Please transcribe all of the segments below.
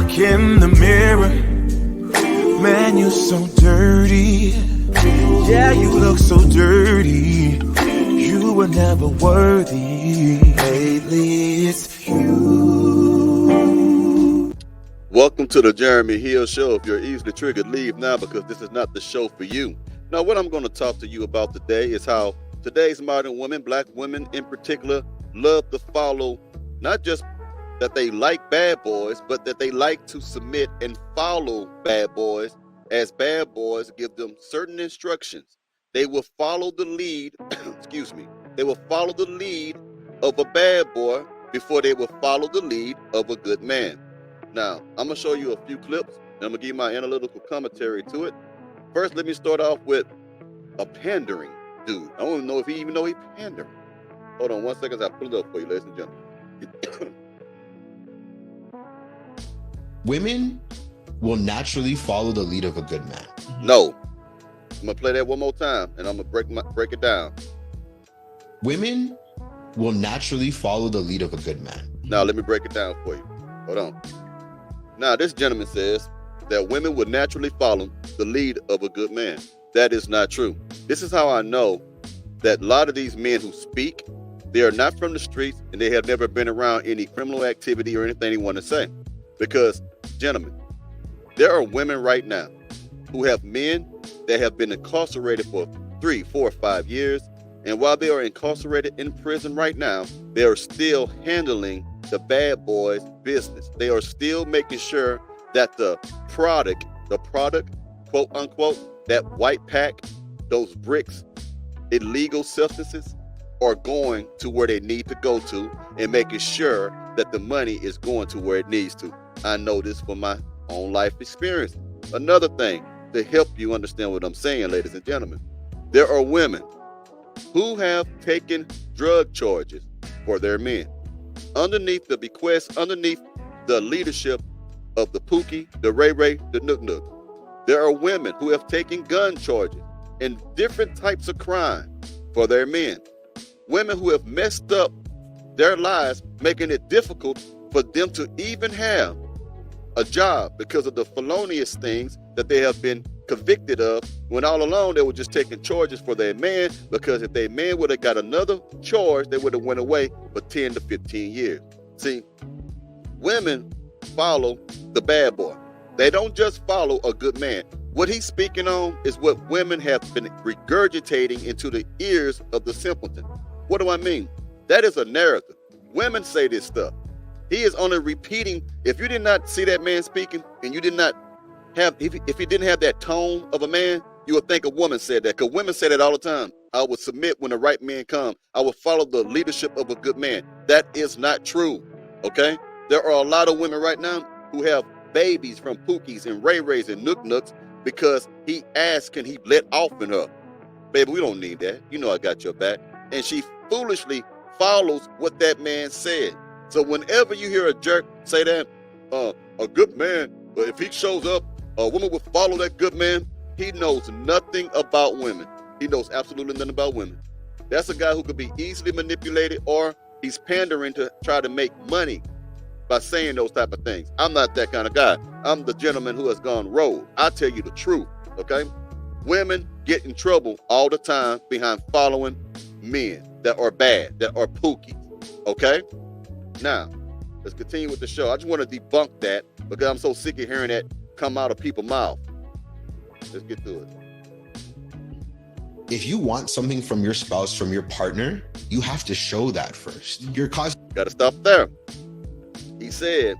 look in the mirror, man, you're so dirty. Yeah, you look so dirty. You were never worthy. Lately, it's you. Welcome to the Jeremy Hill Show. If you're easily triggered, leave now because this is not the show for you. Now, what I'm going to talk to you about today is how today's modern women, black women in particular, love to follow not just that they like bad boys, but that they like to submit and follow bad boys as bad boys give them certain instructions. They will follow the lead, they will follow the lead of a bad boy before they will follow the lead of a good man. Now, I'm going to show you a few clips, and I'm going to give my analytical commentary to it. First, let me start off with a pandering dude. I don't know if he even know he pandering. Hold on 1 second, I'll pull it up for you, ladies and gentlemen. Women will naturally follow the lead of a good man. No. I'm going to play that one more time, and I'm going to break it down. Women will naturally follow the lead of a good man. Now, let me break it down for you. Hold on. Now, this gentleman says that women would naturally follow the lead of a good man. That is not true. This is how I know that a lot of these men who speak, they are not from the streets and they have never been around any criminal activity or anything they want to say. Because, gentlemen, there are women right now who have men that have been incarcerated for 3, 4, 5 years. And while they are incarcerated in prison right now, they are still handling the bad boys' business. They are still making sure that the product, quote unquote, that white pack, those bricks, illegal substances are going to where they need to go to and making sure that the money is going to where it needs to. I know this from my own life experience. Another thing to help you understand what I'm saying, ladies and gentlemen, there are women who have taken drug charges for their men. Underneath the bequest, underneath the leadership of the Pookie, the Ray Ray, the Nook Nook, there are women who have taken gun charges and different types of crime for their men. Women who have messed up their lives, making it difficult for them to even have a job because of the felonious things that they have been convicted of, when all along they were just taking charges for their man, because if their man would have got another charge, they would have went away for 10 to 15 years. See, women follow the bad boy. They don't just follow a good man. What he's speaking on is what women have been regurgitating into the ears of the simpleton. What do I mean? That is a narrative. Women say this stuff. He is only repeating. If you did not see that man speaking and you did not have, if he didn't have that tone of a man, you would think a woman said that, because women say that all the time. I would submit when the right man comes. I would follow the leadership of a good man. That is not true, okay? There are a lot of women right now who have babies from Pookies and Ray Rays and Nook Nooks because he asked, can he let off in her? Baby, we don't need that. You know I got your back. And she foolishly follows what that man said. So whenever you hear a jerk say that, a good man, if he shows up, a woman will follow that good man, he knows nothing about women. He knows absolutely nothing about women. That's a guy who could be easily manipulated, or he's pandering to try to make money by saying those type of things. I'm not that kind of guy. I'm the gentleman who has gone rogue. I tell you the truth, okay? Women get in trouble all the time behind following men that are bad, that are Pookies, okay? Now, let's continue with the show. I just want to debunk that because I'm so sick of hearing that come out of people's mouth. Let's get to it. If you want something from your spouse, from your partner, you have to show that first. Your cause. Got to stop there. He said,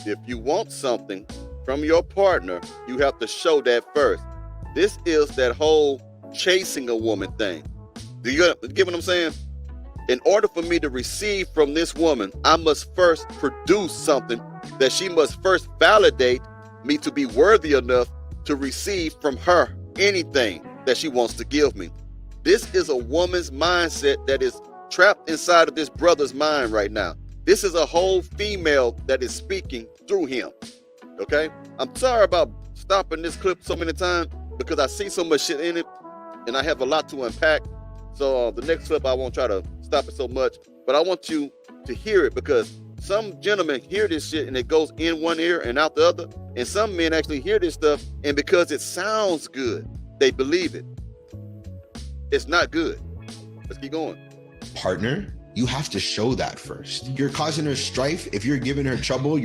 if you want something from your partner, you have to show that first. This is that whole chasing a woman thing. Do you get what I'm saying? In order for me to receive from this woman, I must first produce something that she must first validate me to be worthy enough to receive from her anything that she wants to give me. This is a woman's mindset that is trapped inside of this brother's mind right now. This is a whole female that is speaking through him, okay? I'm sorry about stopping this clip so many times because I see so much shit in it and I have a lot to unpack. So the next clip, I won't try to stop it so much, but I want you to hear it because some gentlemen hear this shit and it goes in one ear and out the other. And some men actually hear this stuff, and because it sounds good, they believe it. It's not good. Let's keep going. Partner, you have to show that first. You're causing her strife. If you're giving her trouble,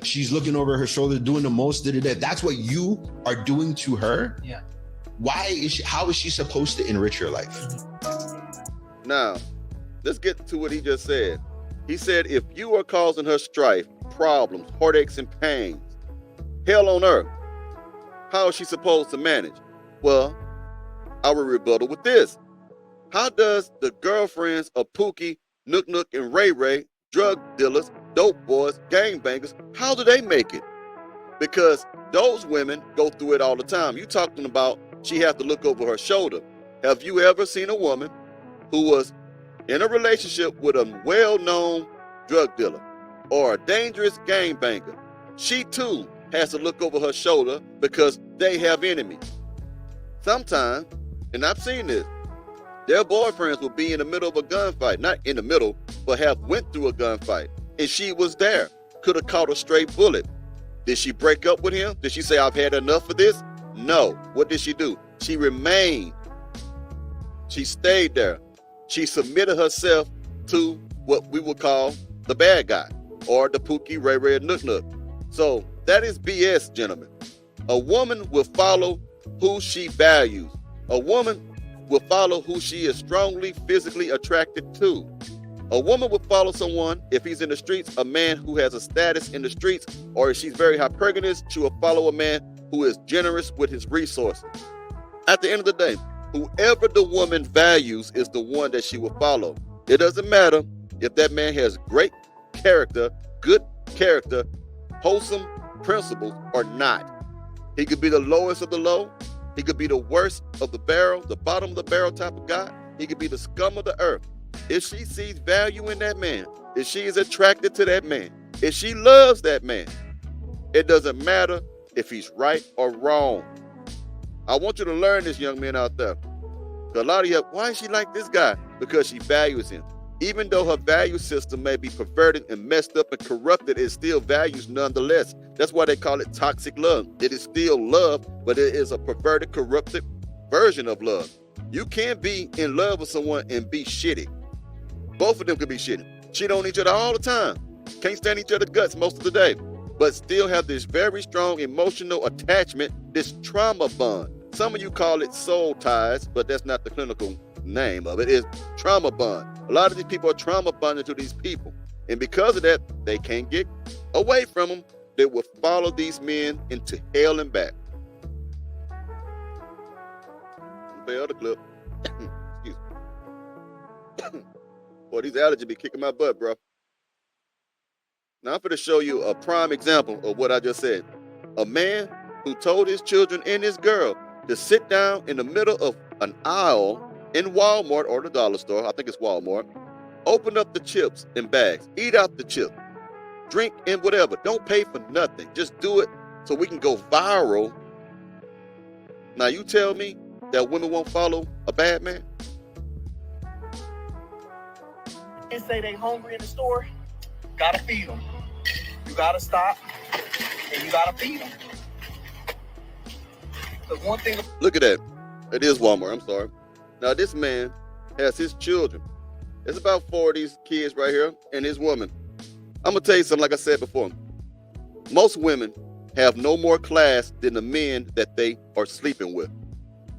she's looking over her shoulder, doing the most. That's what you are doing to her. Yeah. How is she supposed to enrich your life? Now, let's get to what he just said. He said, if you are causing her strife, problems, heartaches, and pains, hell on earth, how is she supposed to manage? Well, I will rebuttal with this. How does the girlfriends of Pookie, Nook Nook, and Ray Ray, drug dealers, dope boys, gangbangers, how do they make it? Because those women go through it all the time. You talking about she has to look over her shoulder. Have you ever seen a woman who was in a relationship with a well-known drug dealer or a dangerous gangbanger? She too has to look over her shoulder because they have enemies. Sometimes, and I've seen this, their boyfriends will be in the middle of a gunfight, not in the middle, but have went through a gunfight, and she was there, could have caught a stray bullet. Did she break up with him? Did she say, I've had enough of this? No. What did she do? She remained. She stayed there. She submitted herself to what we would call the bad guy, or the Pookie, Ray Ray, and Nook Nook. So that is BS, gentlemen. A woman will follow who she values. A woman will follow who she is strongly physically attracted to. A woman will follow someone, if he's in the streets, a man who has a status in the streets, or if she's very hypergamous, she will follow a man who is generous with his resources. At the end of the day, whoever the woman values is the one that she will follow. It doesn't matter if that man has great character, good character, wholesome principles or not. He could be the lowest of the low. He could be the worst of the barrel, the bottom of the barrel type of guy. He could be the scum of the earth. If she sees value in that man, if she is attracted to that man, if she loves that man, it doesn't matter if he's right or wrong. I want you to learn this, young men out there. A lot of you, why is she like this guy? Because she values him. Even though her value system may be perverted and messed up and corrupted, it still values nonetheless. That's why they call it toxic love. It is still love, but it is a perverted, corrupted version of love. You can't be in love with someone and be shitty. Both of them could be shitty. Cheat on each other all the time. Can't stand each other's guts most of the day, but still have this very strong emotional attachment, this trauma bond. Some of you call it soul ties, but that's not the clinical name of it. It's trauma bond. A lot of these people are trauma bonded to these people. And because of that, they can't get away from them. They will follow these men into hell and back. Play other clip. Excuse me. Boy, these allergies be kicking my butt, bro. Now I'm going to show you a prime example of what I just said. A man who told his children and his girl to sit down in the middle of an aisle in Walmart or the dollar store, I think it's Walmart, open up the chips in bags, eat out the chip, drink and whatever. Don't pay for nothing. Just do it so we can go viral. Now you tell me that women won't follow a bad man? And say they hungry in the store, gotta feed them. You gotta stop and you gotta feed them. The one thing. Look at that. It is Walmart. I'm sorry. Now this man has his children. It's about 4 of these kids right here and his woman. I'm gonna tell you something. Like I said before, most women have no more class than the men that they are sleeping with.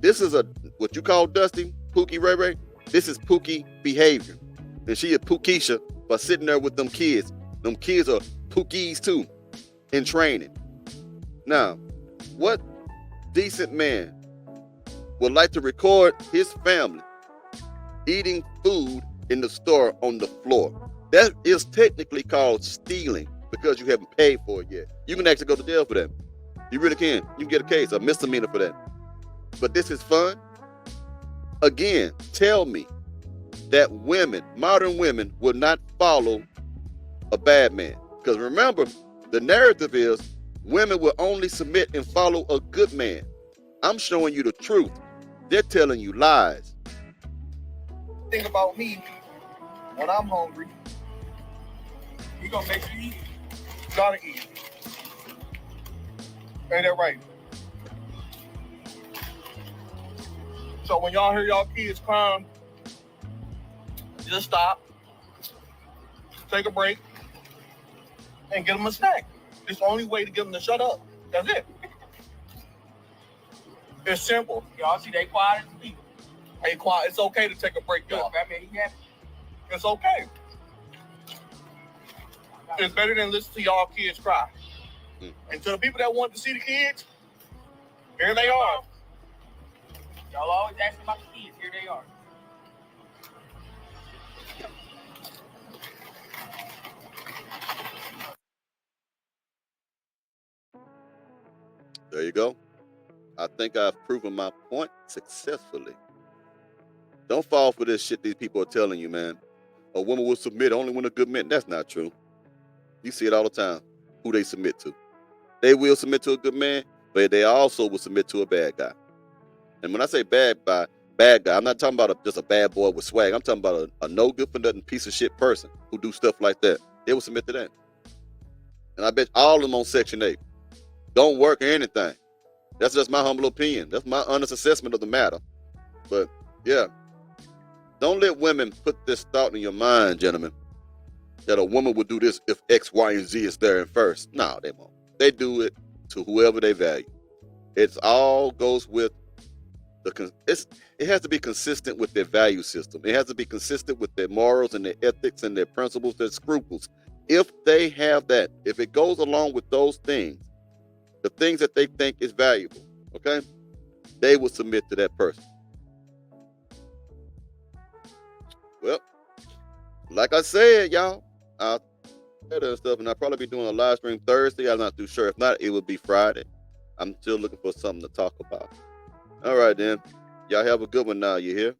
This is what you call Dusty, Pookie, Ray Ray. This is Pookie behavior. And she is Pookisha by sitting there with them kids. Them kids are Pookies too, in training. Now, what decent man would like to record his family eating food in the store on the floor? That is technically called stealing because you haven't paid for it yet. You can actually go to jail for that. You really can. You can get a case, a misdemeanor for that. But this is fun. Again, tell me that women, modern women, will not follow a bad man. Because remember, the narrative is women will only submit and follow a good man. I'm showing you the truth. They're telling you lies. Think about me when I'm hungry. You gonna make sure you eat. Gotta eat. Ain't that right? So when y'all hear y'all kids crying, just stop, take a break, and get them a snack. It's the only way to get them to shut up. That's it. It's simple. Y'all see they quiet as people. Hey, quiet. It's okay to take a break, y'all. It's okay. It's better than listen to y'all kids cry. And to the people that want to see the kids, here they are. Y'all always asking about the kids. Here they are. There you go. I think I've proven my point successfully. Don't fall for this shit these people are telling you, man. A woman will submit only when a good man. That's not true. You see it all the time. Who they submit to. They will submit to a good man, but they also will submit to a bad guy. And when I say bad guy, I'm not talking about just a bad boy with swag. I'm talking about a no good for nothing piece of shit person who do stuff like that. They will submit to that. And I bet all of them on Section 8 don't work or anything. That's just my humble opinion. That's my honest assessment of the matter. But yeah, don't let women put this thought in your mind, gentlemen, that a woman would do this if X, Y, and Z is there in first. No, they won't. They do it to whoever they value. It all goes with it has to be consistent with their value system. It has to be consistent with their morals and their ethics and their principles, their scruples. If they have that, if it goes along with those things, the things that they think is valuable, okay, they will submit to that person. Well, like I said, y'all, I'll and stuff, and I'll probably be doing a live stream Thursday. I'm not too sure. If not, it will be Friday. I'm still looking for something to talk about. All right, then. Y'all have a good one now. You hear?